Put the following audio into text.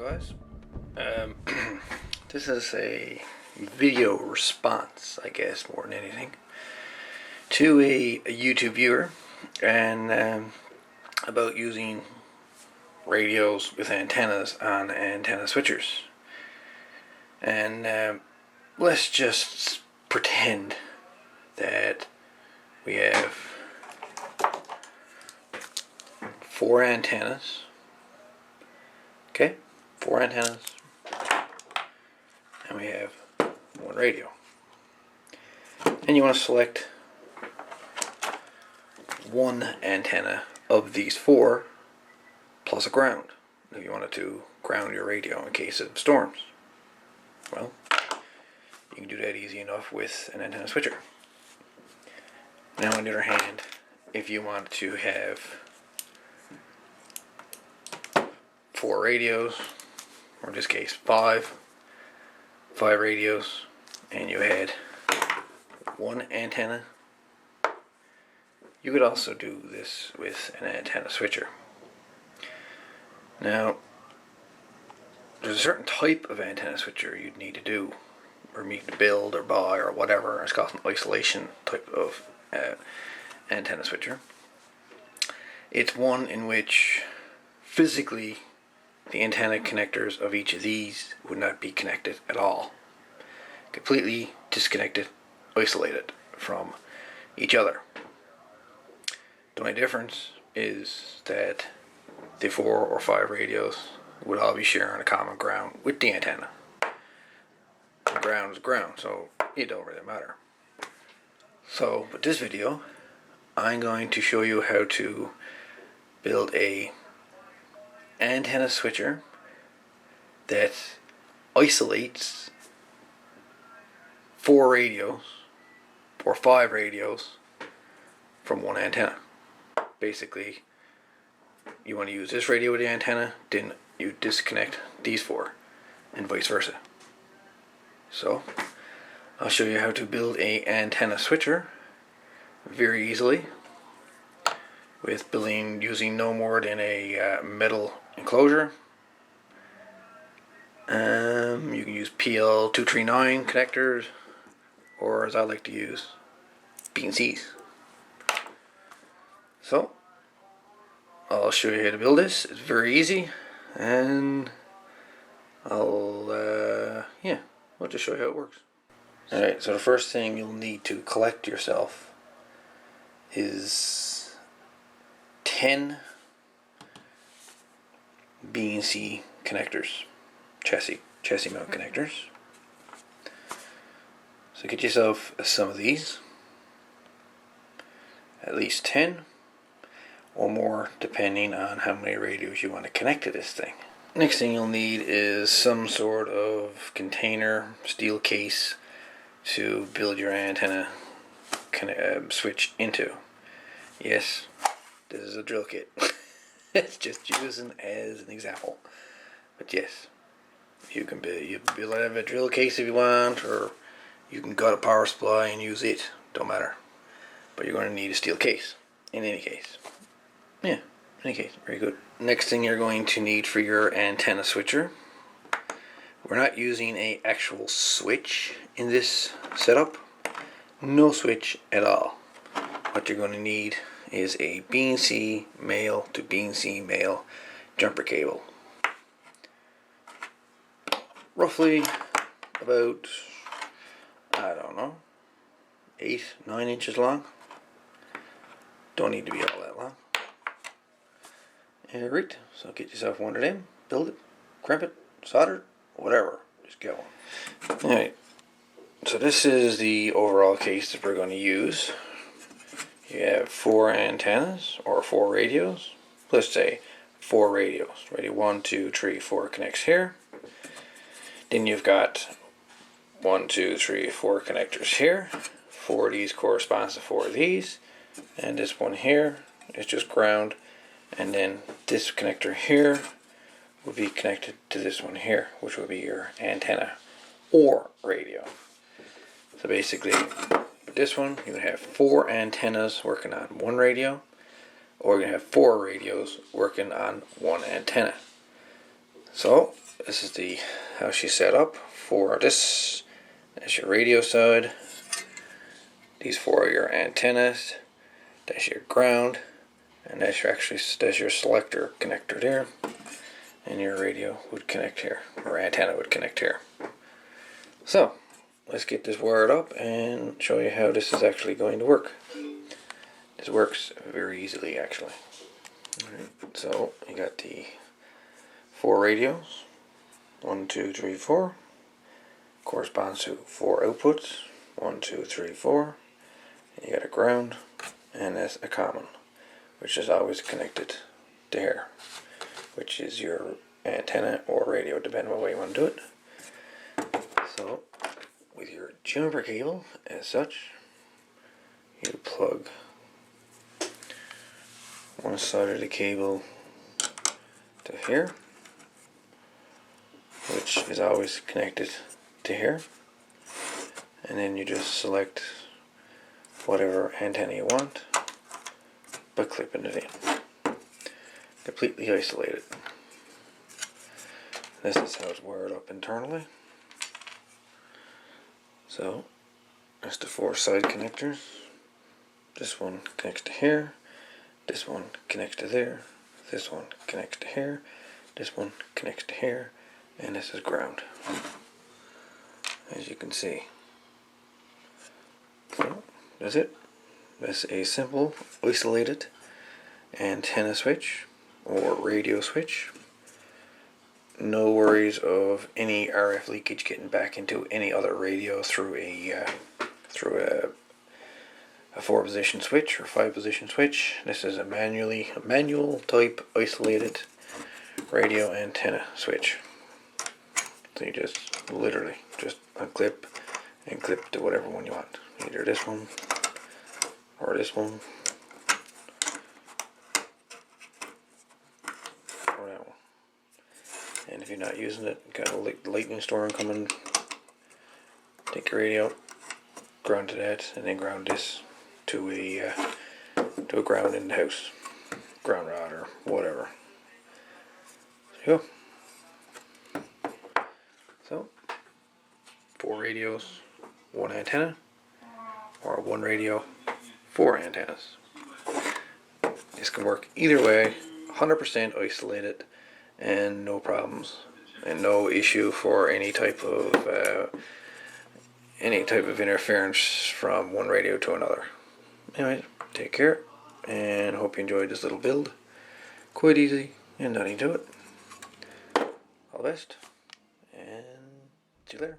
vise. Um, this is a video response, I guess, more than anything, to a YouTube viewer, and about using radios with antennas on antenna switchers. And let's just pretend that we have 4 antennas. Okay, 4 antennas, and we have 1 radio. And you want to select one antenna of these 4 plus a ground if you wanted to ground your radio in case of storms. Well, you can do that easy enough with an antenna switcher. Now on the other hand, if you want to have 4 radios, or in this case 5 radios, and you had 1 antenna, you could also do this with an antenna switcher. Now, there's a certain type of antenna switcher you'd need to do, or need to build or buy or whatever. It's called an isolation type of antenna switcher. It's one in which physically the antenna connectors of each of these would not be connected at all. Completely disconnected, isolated from each other. The only difference is that the 4 or 5 radios would all be sharing a common ground with the antenna. The ground is ground, so it don't really matter. So, with this video, I'm going to show you how to build a antenna switcher that isolates 4 radios or 5 radios from 1 antenna. Basically, you want to use this radio with the antenna, then you disconnect these 4, and vice versa. So, I'll show you how to build a antenna switcher very easily with building using no more than a metal enclosure. You can use PL239 connectors, or as I like to use, vises. So, I'll show you how to build this. It's very easy, and I'll just show you how it works. Alright, so the first thing you'll need to collect yourself is 10 B&C connectors, chassis mount connectors. So get yourself some of these, at least 10 or more, depending on how many radios you want to connect to this thing. Next thing you'll need is some sort of container, steel case, to build your antenna switch into. Yes, this is a drill kit. It's just using as an example. But yes, you can build it out of a drill case if you want, or you can gut a power supply and use it. Don't matter. But you're going to need a steel case in any case. Yeah, in any case, very good. Next thing you're going to need for your antenna switcher, we're not using an actual switch in this setup. No switch at all. What you're going to need is a B&C male to B&C male jumper cable. Roughly about, 8-9 inches long. Don't need to be all that long. Alright, so get yourself one of them, build it, crimp it, solder it, whatever, just get one. Alright, so this is the overall case that we're going to use. You have 4 antennas, or 4 radios. Let's say 4 radios. Radio 1, 2, 3, 4 connects here. Then you've got 1, 2, 3, 4 connectors here. 4 of these corresponds to 4 of these. And this one here is just ground. And then this connector here will be connected to this one here, which will be your antenna or radio. So basically, with this one, you're going to have 4 antennas working on 1 radio, or you're going to have 4 radios working on 1 antenna. So this is the how she's set up for this. That's your radio side. These four are your antennas. That's your ground, and that's your selector connector there. And your radio would connect here, or antenna would connect here. So let's get this wired up and show you how this is actually going to work. This works very easily actually. Alright, so you got the four radios, 1, 2, 3, 4, corresponds to four outputs, 1, 2, 3, 4. And you got a ground, and that's a common, which is always connected to here, which is your antenna or radio, depending on what way you want to do it. So with your jumper cable as such, you plug one side of the cable to here, which is always connected to here, and then you just select whatever antenna you want by clipping it in. Completely isolated. This is how it's wired up internally. So that's the four side connectors. This one connects to here, this one connects to there, this one connects to here, this one connects to here, and this is ground, as you can see. So that's it. That's a simple isolated antenna switch or radio switch. No worries of any RF leakage getting back into any other radio through a 4-position switch or 5-position switch. This is a manual type isolated radio antenna switch. So you just literally just unclip and clip to whatever one you want. Either this one or this one or that one. And if you're not using it, got a lightning storm coming, take your radio, ground to that, and then ground this to a ground in the house, ground rod or whatever. There you go. So 4 radios, 1 antenna, or 1 radio, 4 antennas. This can work either way, 100% isolated, and no problems, and no issue for any type of interference from one radio to another. Anyway, take care, and hope you enjoyed this little build. Quite easy and nothing to it. All the best, and see you later.